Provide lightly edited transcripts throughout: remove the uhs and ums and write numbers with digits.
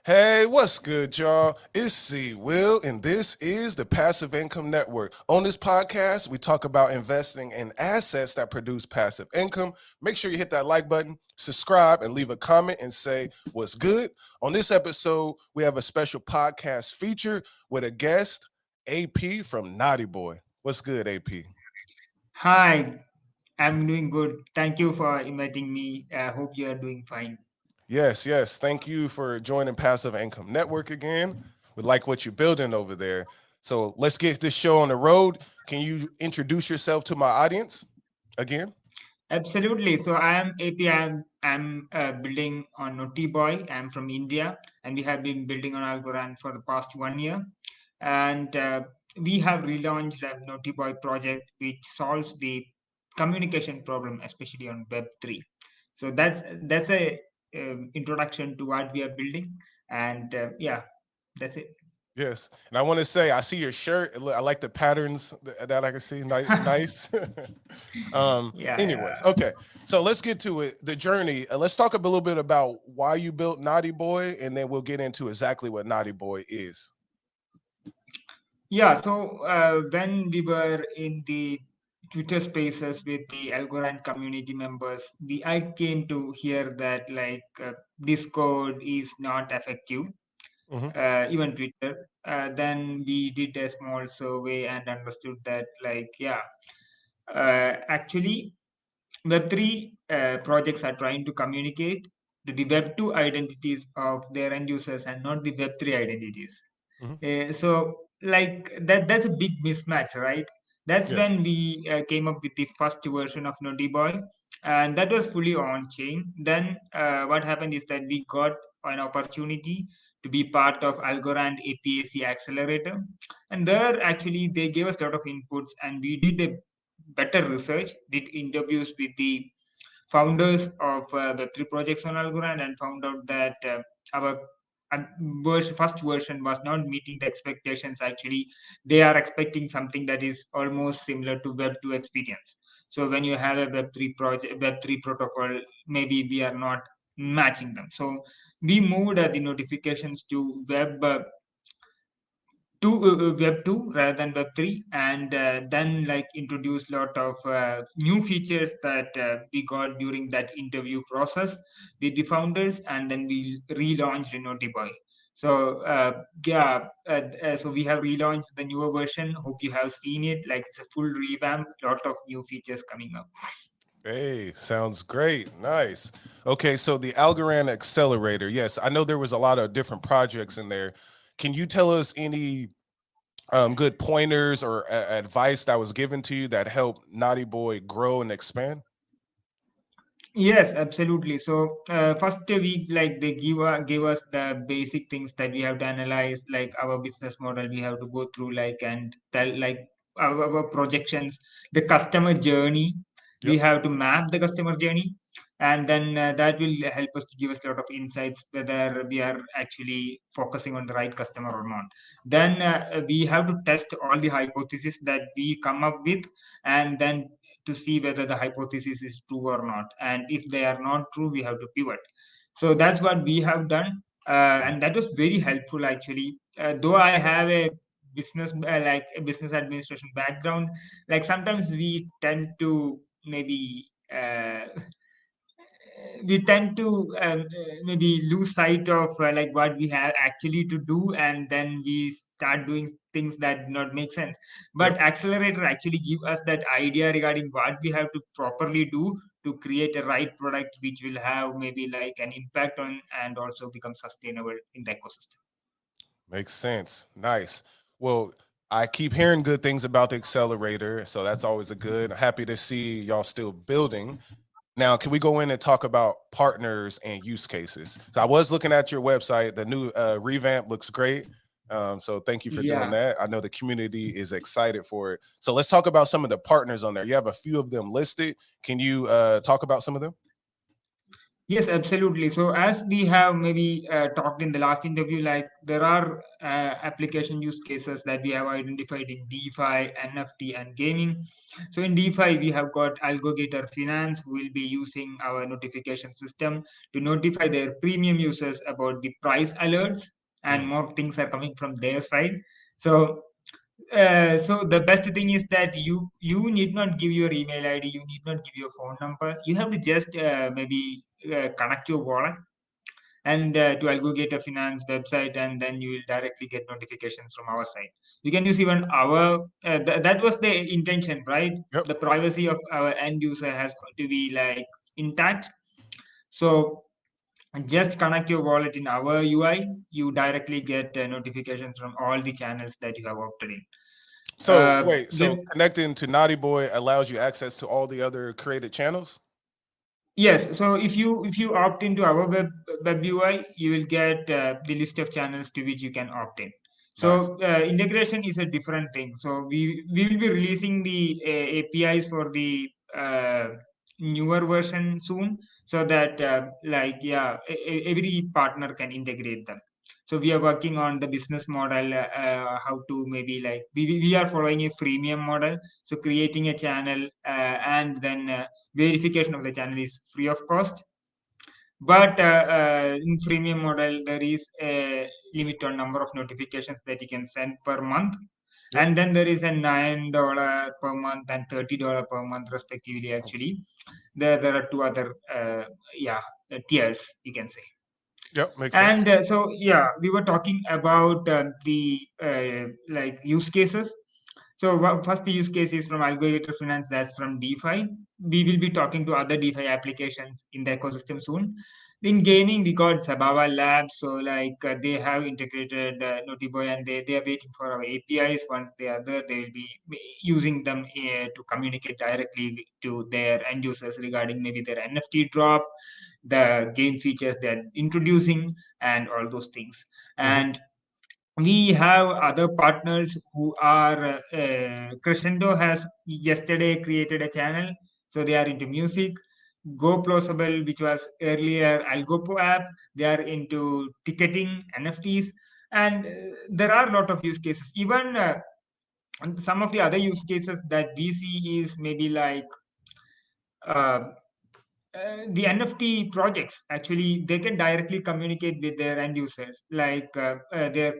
Hey, what's good, y'all? It's C Will, and this is the Passive Income Network. On this podcast, we talk about investing in assets that produce passive income. Make sure you hit that like button, subscribe, and leave a comment and say what's good. On this episode, we have a special podcast feature with a guest, AP from Notiboy. What's good, AP? Hi, I'm doing good. Thank you for inviting me. I hope you are doing fine. Yes. Thank you for joining Passive Income Network again. We like what you're building over there. So let's get this show on the road. Can you introduce yourself to my audience again? Absolutely. So I am AP. I'm building on Notiboy. I'm from India, and we have been building on Algorand for the past 1 year. And we have relaunched a Notiboy project, which solves the communication problem, especially on Web3. So that's a introduction to what we are building, and yeah, that's it. Yes. And I want to say, I see your shirt. I like the patterns that I can see. Nice. Anyways, Yeah. okay. So let's get to it. The journey. Let's talk a little bit about why you built Naughty Boy, and then we'll get into exactly what Naughty Boy is. Yeah, so when we were in the Twitter spaces with the Algorand community members, I came to hear that Discord is not effective, Hmm. even Twitter. Then we did a small survey and understood that actually Web3 projects are trying to communicate to the Web2 identities of their end users and not the Web3 identities. Hmm. So like that's a big mismatch, right? That's Yes. when we came up with the first version of Notiboy, and that was fully on chain. Then what happened is that we got an opportunity to be part of Algorand APAC accelerator, and there actually they gave us a lot of inputs, and we did a better research, did interviews with the founders of Web3 projects on Algorand, and found out that our first version was not meeting the expectations. Actually, they are expecting something that is almost similar to Web2 experience. So when you have a Web3 project, Web3 protocol, maybe we are not matching them. So we moved the notifications to Web 2 rather than Web 3, and then like introduced lot of new features that we got during that interview process with the founders, and then we relaunched Notiboy. So so we have relaunched the newer version. Hope you have seen it. Like it's a full revamp, lot of new features coming up. Hey, sounds great. Nice. Okay, so the Algorand Accelerator. Yes, I know there was a lot of different projects in there. Can you tell us any good pointers or advice that was given to you that helped Naughty Boy grow and expand? Yes, absolutely. So first week, like they give us the basic things that we have to analyze, like our business model. We have to go through like and tell like our projections, the customer journey. We Yep. have to map the customer journey, and then that will help us to give us a lot of insights whether we are actually focusing on the right customer or not. Then we have to test all the hypotheses that we come up with, and then to see whether the hypothesis is true or not. And if they are not true, we have to pivot. So that's what we have done. And that was very helpful actually. Though I have a business administration background, like sometimes we tend to maybe we tend to maybe lose sight of like what we have actually to do, and then we start doing things that do not make sense. But Yep. accelerator actually give us that idea regarding what we have to properly do to create a right product which will have maybe like an impact on and also become sustainable in the ecosystem. Makes sense. Nice. Well, I keep hearing good things about the accelerator, so that's always a good. Happy to see y'all still building. Now, can we go in and talk about partners and use cases? So I was looking at your website. The new revamp looks great. So thank you for doing Yeah. that. I know the community is excited for it. So let's talk about some of the partners on there. You have a few of them listed. Can you talk about some of them? Yes, absolutely. So as we have maybe talked in the last interview, like there are application use cases that we have identified in DeFi, NFT, and gaming. So in DeFi, we have got Algogator Finance, who will be using our notification system to notify their premium users about the price alerts, and Mm, more things are coming from their side. So so the best thing is that you need not give your email ID, you need not give your phone number. You have to just maybe connect your wallet and to Algorand Finance website, and then you will directly get notifications from our side. You can use even our that was the intention, right? yep. The privacy of our end user has got to be like intact. So just connect your wallet in our UI. You directly get notifications from all the channels that you have opted in. So wait, so The connecting to Naughty Boy allows you access to all the other created channels? Yes, so if you opt into our web UI, you will get the list of channels to which you can opt in. Nice. So integration is a different thing. So we will be releasing the APIs for the newer version soon, so that like yeah, every partner can integrate them. So we are working on the business model, how to maybe like we are following a freemium model. So creating a channel and then verification of the channel is free of cost, but in freemium model there is a limit on number of notifications that you can send per month, Yep. and then there is a $9 per month and $30 per month respectively. Actually, there are two other yeah tiers, you can say. Yep. Makes sense. And so, yeah, we were talking about the like use cases. So, first the use case is from Algorithm Finance, that's from DeFi. We will be talking to other DeFi applications in the ecosystem soon. In gaming, we got Sababa Labs. So, like they have integrated Notiboy, and they are waiting for our APIs. Once they are there, they will be using them to communicate directly to their end users regarding maybe their NFT drop, the game features they're introducing, and all those things. Hmm. And we have other partners who are Crescendo has yesterday created a channel, so they are into music. Go Plausible, which was earlier Algopo app, they are into ticketing, NFTs, and there are a lot of use cases. Even and some of the other use cases that we see is maybe like uh, the NFT projects. Actually, they can directly communicate with their end users, like their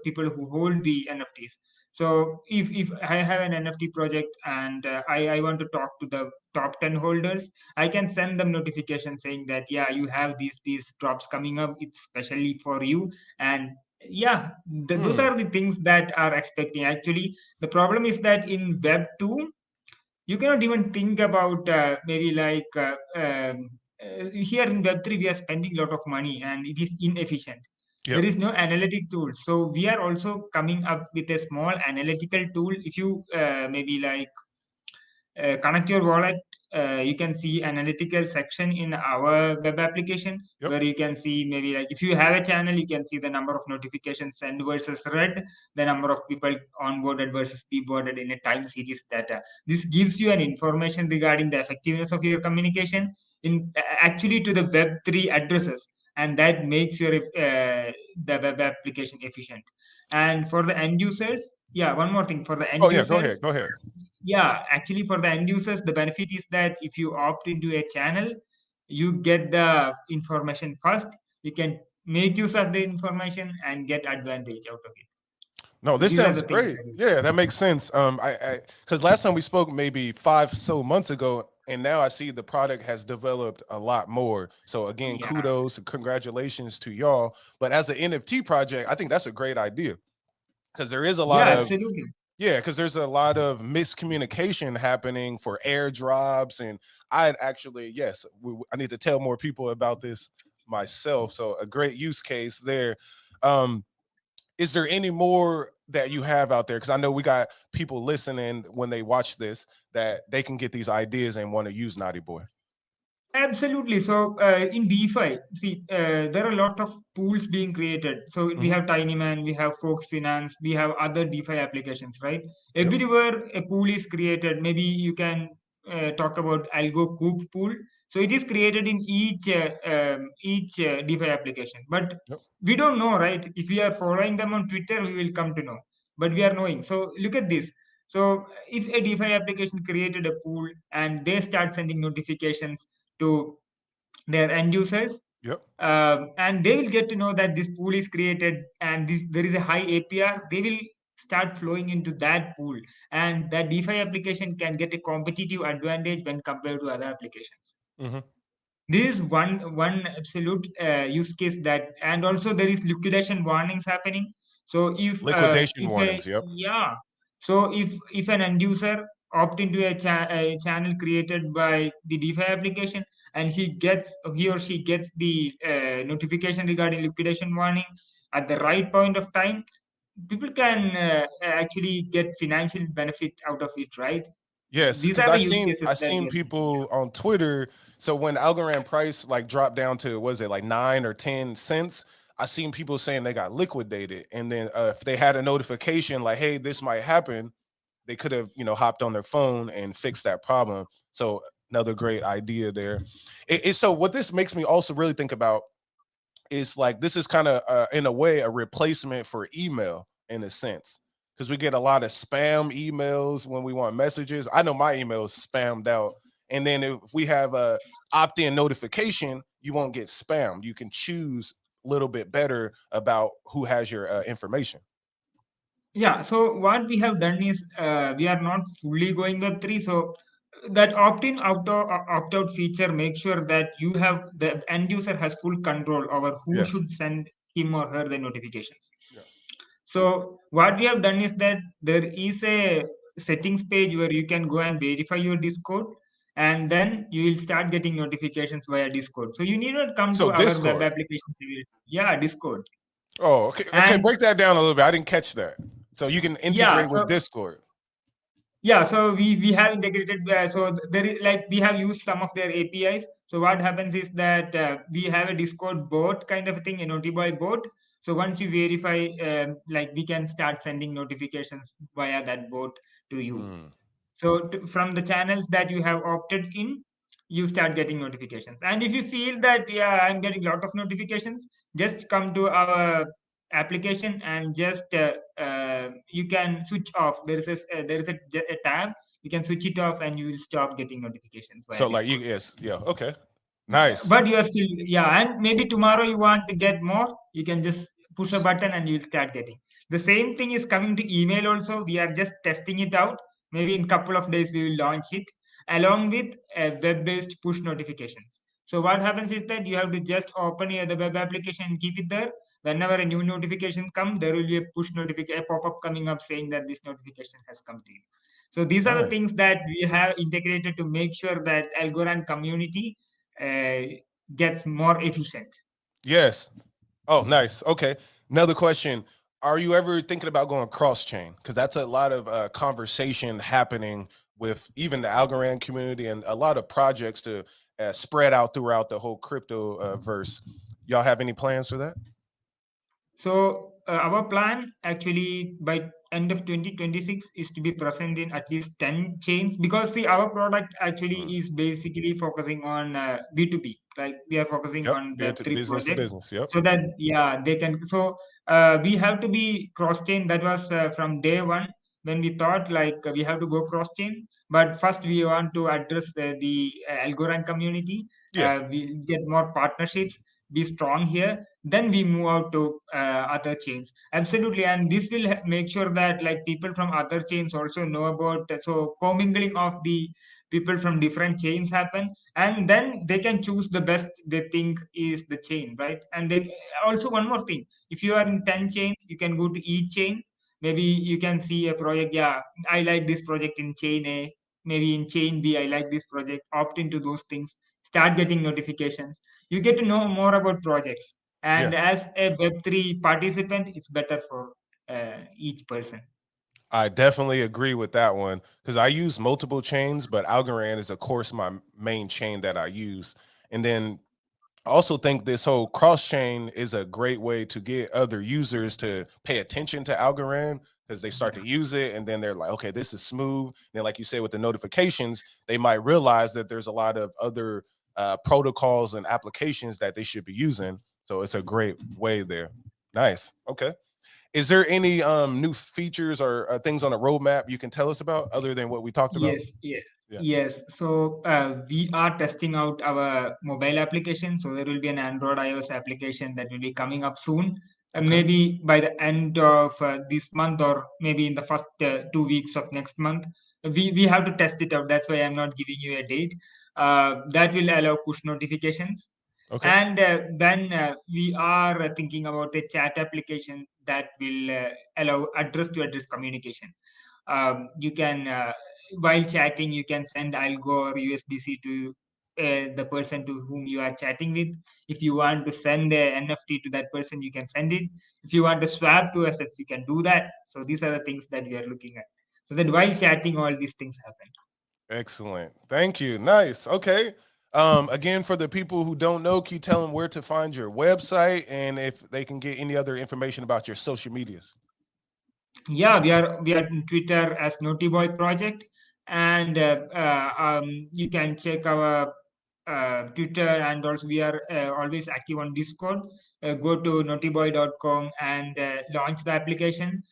people who hold the NFTs. So if I have an NFT project and I want to talk to the top 10 holders, I can send them notification saying that yeah, you have these drops coming up. It's specially for you. And yeah, those Hmm. are the things that are expecting. Actually, the problem is that in Web 2 you cannot even think about maybe like here in Web3 we are spending a lot of money and it is inefficient. There Yep. is no analytic tool, so we are also coming up with a small analytical tool. If you maybe like connect your wallet, you can see analytical section in our web application, Yep. where you can see maybe like if you have a channel, you can see the number of notifications sent versus read, the number of people onboarded versus deboarded in a time series data. This gives you an information regarding the effectiveness of your communication in actually to the web3 addresses, and that makes your the web application efficient. And for the end users, yeah, one more thing for the end Oh yeah. Go users, ahead. Go ahead. yeah, actually for the end users, the benefit is that if you opt into a channel, you get the information first. You can make use of the information and get advantage out of it. No, So this these are the sounds things great. that is. Yeah, that makes sense. Because last time we spoke, maybe 5 months ago, and now I see the product has developed a lot more. So again, Yeah, kudos and congratulations to y'all. But as an NFT project, I think that's a great idea because there is a yeah, lot of absolutely. yeah, because there's a lot of miscommunication happening for airdrops, and I actually yes, I need to tell more people about this myself. So a great use case there. Um, is there any more that you have out there? Because I know we got people listening when they watch this that they can get these ideas and want to use Naughty Boy. Absolutely. So in DeFi, see, there are a lot of pools being created. So we Hmm. have Tinyman, we have Fox Finance, we have other DeFi applications, right? Yep. Everywhere a pool is created. Maybe you can talk about Algo Coop pool. So it is created in each DeFi application, but Yep. we don't know, right? If we are following them on Twitter, we will come to know. But we are knowing. So look at this. So if a DeFi application created a pool and they start sending notifications to their end users, Yep. and they will get to know that this pool is created and there is a high APR. They will start flowing into that pool, and that DeFi application can get a competitive advantage when compared to other applications. Hmm. This is one absolute use case. That, and also there is liquidation warnings happening. So Liquidation if a warnings. Yep. yeah, so if an end user opt into a channel created by the DeFi application, and he or she gets the notification regarding liquidation warning at the right point of time, people can actually get financial benefit out of it, right? Yes, These because are I the use seen cases I that we seen are seeing. people on Twitter. So when Algorand price like dropped down to, was it like 9 or 10 cents? I seen people saying they got liquidated, and then if they had a notification like, "Hey, this might happen," they could have hopped on their phone and fixed that problem. So another great idea there. So what this makes me also really think about is like this is kind of in a way a replacement for email in a sense, because we get a lot of spam emails when we want messages. I know my email is spammed out, and then if we have a opt-in notification, you won't get spammed. You can choose a little bit better about who has your information. Yeah, so what we have done is we are not fully going Web3. So that opt-in opt-out feature makes sure that the end user has full control over who Yes. should send him or her the notifications. Yeah. So what we have done is that there is a settings page where you can go and verify your Discord, and then you will start getting notifications via Discord. So you need not come So to our web Discord. application. Yeah, Discord. Oh, okay. Okay, And break that down a little bit. I didn't catch that. So you can yeah, integrate with so Discord. yeah, so we have integrated. There is, like, we have used some of their APIs. So what happens is that we have a Discord bot kind of a thing, a Notiboy bot. So once you verify, like, we can start sending notifications via that bot to you. Mm, So from the channels that you have opted in, you start getting notifications. And if you feel that, yeah, I'm getting a lot of notifications, just come to our application and just you can switch off. There is a tab. You can switch it off, and you will stop getting notifications via so like you, Discord. yes, yeah, okay, nice. But you are still, yeah, and maybe tomorrow you want to get more, you can just push a button and you'll start getting. The same thing is coming to email also. We are just testing it out. Maybe in couple of days we will launch it along with web-based push notifications. So what happens is that you have to just open the web application and keep it there. Whenever a new notification comes, there will be a push notification, a pop-up coming up saying that this notification has come to you. So these are the Nice. things that we have integrated to make sure that Algorand community uh, gets more efficient. Yes. Oh, nice. Okay. Another question. Are you ever thinking about going cross chain? Because that's a lot of conversation happening with even the Algorand community and a lot of projects to spread out throughout the whole crypto verse. Y'all have any plans for that? So our plan actually by end of 2026 is to be present in at least 10 chains, because see, our product actually Mm. is basically focusing on B2B. Like, we are focusing Yep. on Web3 To projects, business. Yep. so that, yeah, they can. So we have to be cross chain. That was from day one when we thought, like, we have to go cross chain. But first we want to address the Algorand community. Yeah. We get more partnerships, be strong here, then we move out to other chains. Absolutely. And this will make sure that, like, people from other chains also know about, so commingling of the people from different chains happen, and then they can choose the best they think is the chain, right? And they also, one more thing, if you are in 10 chains, you can go to each chain. Maybe you can see a project, yeah, I like this project in chain A, maybe in chain B, I like this project, opt into those things, start getting notifications. You get to know more about projects, Yeah. and as a Web3 participant, it's better for each person. I definitely agree with that one because I use multiple chains, but Algorand is, of course, my main chain that I use. And then I also think this whole cross chain is a great way to get other users to pay attention to Algorand because they start Yeah. to use it and then they're like, okay, this is smooth. And then, like you say, with the notifications, they might realize that there's a lot of other protocols and applications that they should be using. So it's a great way there. Nice. Okay. Is there any new features or things on the roadmap you can tell us about other than what we talked about? Yes, yes, Yeah. yes. So we are testing out our mobile application. So there will be an Android iOS application that will be coming up soon. Okay. Maybe by the end of this month, or maybe in the first 2 weeks of next month. We have to test it out. That's why I'm not giving you a date. That will allow push notifications. Okay. And then we are thinking about a chat application that will allow address to address communication. You can while chatting you can send algo or USDC to the person to whom you are chatting with. If you want to send a NFT to that person, you can send it. If you want to swap to assets, you can do that. So these are the things that we are looking at, so that while chatting all these things happen. Excellent. Thank you. Nice. Okay. Again, for the people who don't know, can you tell them where to find your website and if they can get any other information about your social medias? Yeah, we are on Twitter as Notiboy project, and you can check our Twitter, and also we are always active on Discord. Go to notiboy.com and launch the application.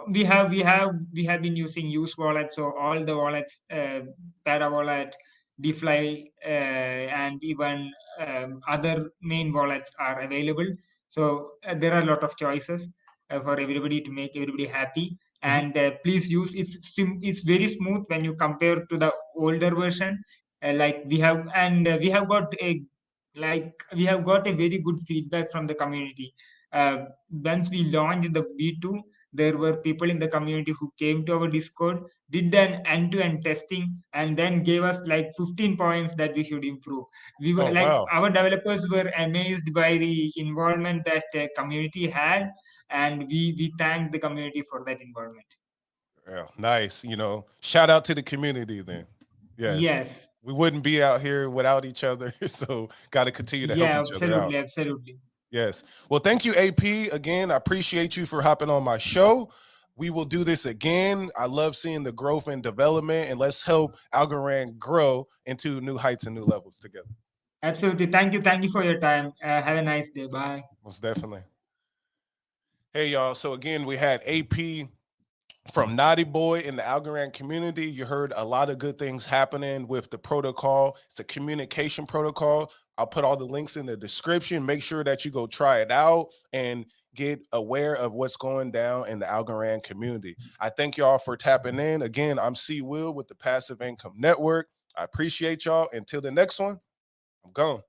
We have been using use wallet, so all the wallets, Para wallet, DeFi, and even other main wallets are available. So there are a lot of choices for everybody to make everybody happy. Mhm. And please use it's very smooth when you compare to the older version. Like we have got a we have got a very good feedback from the community. Once we launched the V2, there were people in the community who came to our Discord, did an end-to-end testing, and then gave us like 15 points that we should improve. We were Oh, like, wow. our developers were amazed by the involvement that community had, and we thank the community for that involvement. Yeah, nice. Shout out to the community then. Yes. Yes. We wouldn't be out here without each other. So got to continue to help Yeah, each other out. absolutely, absolutely. Yes. Well, thank you, AP. Again, I appreciate you for hopping on my show. We will do this again. I love seeing the growth and development, and let's help Algorand grow into new heights and new levels together. Absolutely. Thank you for your time. Have a nice day. Bye. Most definitely. Hey, y'all. So again, we had AP from Notiboy in the Algorand community. You heard a lot of good things happening with the protocol. It's a communication protocol. I'll put all the links in the description. Make sure that you go try it out and get aware of what's going down in the Algorand community. I thank y'all for tapping in. Again, I'm C. Will with the Passive Income Network. I appreciate y'all. Until the next one, I'm gone.